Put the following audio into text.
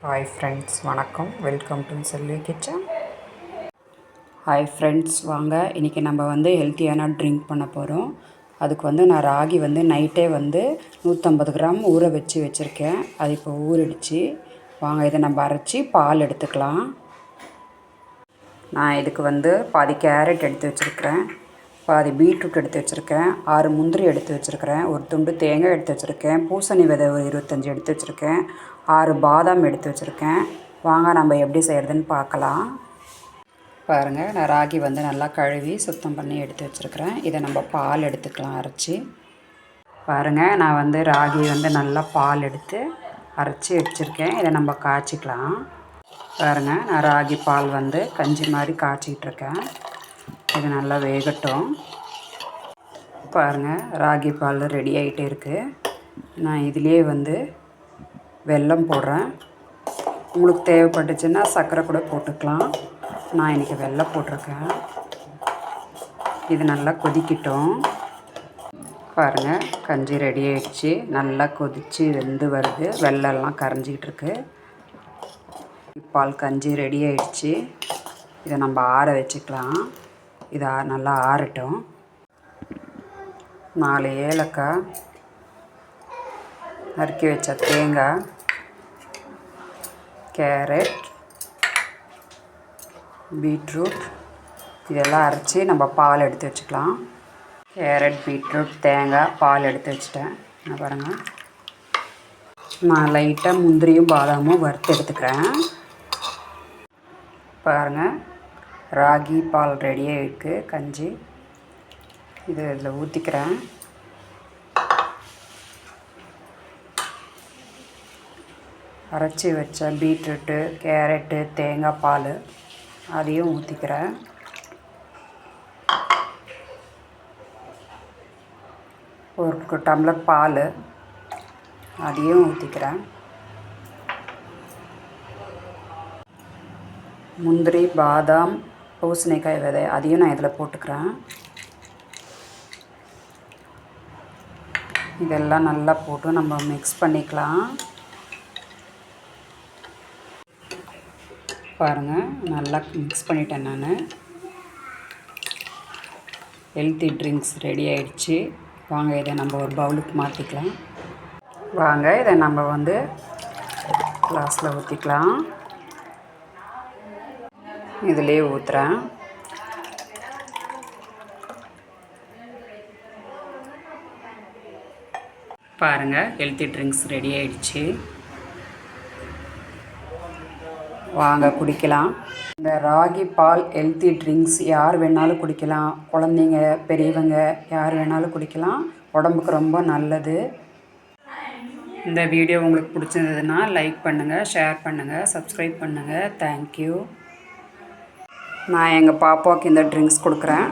Hi friends, வணக்கம். Welcome to Selvi kitchen. Hi friends, வாங்க இன்றைக்கி நம்ம ஹெல்த்தியான ட்ரிங்க் பண்ண போகிறோம். அதுக்கு நான் ராகி நைட்டே 150 கிராம் ஊற வச்சுருக்கேன். அது இப்போ ஊறிடுச்சு. வாங்க இதை நம்ம அரைச்சி பால் எடுத்துக்கலாம். நான் இதுக்கு பாதி கேரட் எடுத்து வச்சுருக்கிறேன், பாதி பீட்ரூட் எடுத்து வச்சுருக்கேன், 6 முந்திரி எடுத்து வச்சுருக்கிறேன், ஒரு துண்டு தேங்காய் எடுத்து வச்சுருக்கேன், பூசணி விதை ஒரு 25 எடுத்து வச்சுருக்கேன், 6 பாதாம் எடுத்து வச்சுருக்கேன். வாங்க நம்ம எப்படி செய்கிறதுன்னு பார்க்கலாம். பாருங்கள், நான் ராகி நல்லா கழுவி சுத்தம் பண்ணி எடுத்து வச்சுருக்கிறேன். இதை நம்ம பால் எடுத்துக்கலாம் அரைச்சி. பாருங்கள், நான் ராகி நல்லா பால் எடுத்து அரைச்சி வச்சுருக்கேன். இதை நம்ம காய்ச்சிக்கலாம். பாருங்கள், நான் ராகி பால் கஞ்சி மாதிரி காய்ச்சிக்கிட்டுருக்கேன். இது நல்லா வேகட்டும். பாருங்கள், ராகி பால் ரெடி ஆகிட்டே இருக்குது. நான் இதுலேயே வெல்லம் போடுறேன். உங்களுக்கு தேவைப்பட்டுச்சுன்னா சர்க்கரை கூட போட்டுக்கலாம். நான் இன்றைக்கி வெல்லம் போட்டிருக்கேன். இது நல்லா கொதிக்கட்டும். பாருங்கள், கஞ்சி ரெடி ஆகிடுச்சு. நல்லா கொதித்து வெந்து வருது. வெல்லம்லாம் கரைஞ்சிக்கிட்டு இருக்கு. பால் கஞ்சி ரெடி ஆகிடுச்சு. இதை நம்ம ஆற வச்சுக்கலாம். இது நல்லா ஆறட்டும். 4 ஏலக்காய், நறுக்கி வச்ச தேங்காய், கேரட், பீட்ரூட் இதெல்லாம் அரைச்சி நம்ம பால் எடுத்து வச்சுக்கலாம். கேரட், பீட்ரூட், தேங்காய், பால் எடுத்து வச்சுட்டேன். நான் பாருங்கள், நான் லைட்டாக முந்திரியும் பாதாமும் வறுத்து எடுத்துக்கிறேன். பாருங்கள், ராகி பால் ரெடியாக இருக்குது கஞ்சி. இதில் ஊற்றிக்கிறேன். அரைச்சி வச்ச பீட்ரூட்டு, கேரட்டு, தேங்காய் பால் அதையும் ஊற்றிக்கிறேன். ஒரு டம்ளர் பால் அதையும் ஊற்றிக்கிறேன். முந்திரி, பாதாம், பூசணிக்காய் விதை அதையும் நான் இதில் போட்டுக்கிறேன். இதெல்லாம் நல்லா போட்டு நம்ம மிக்ஸ் பண்ணிக்கலாம். பாருங்கள், நல்லா மிக்ஸ் பண்ணிட்டேன். நான் ஹெல்த்தி ட்ரிங்க்ஸ் ரெடி ஆகிடுச்சு. வாங்க இதை நம்ம ஒரு பவுலுக்கு மாற்றிக்கலாம். வாங்க இதை நம்ம கிளாஸில் ஊற்றிக்கலாம். இதிலே ஊற்றுறேன். பாருங்கள், ஹெல்த்தி ட்ரிங்க்ஸ் ரெடி ஆகிடுச்சு. வாங்க குடிக்கலாம். இந்த ராகி பால் ஹெல்த்தி ட்ரிங்க்ஸ் யார் வேணாலும் குடிக்கலாம். குழந்தைங்க, பெரியவங்க யார் வேணாலும் குடிக்கலாம். உடம்புக்கு ரொம்ப நல்லது. இந்த வீடியோ உங்களுக்கு பிடிச்சிருந்ததுன்னா லைக் பண்ணுங்கள், ஷேர் பண்ணுங்கள், சப்ஸ்கிரைப் பண்ணுங்கள். தேங்க்யூ. நான் எங்கள் பாப்பாவுக்கு இந்த ட்ரிங்க்ஸ் கொடுக்குறேன்.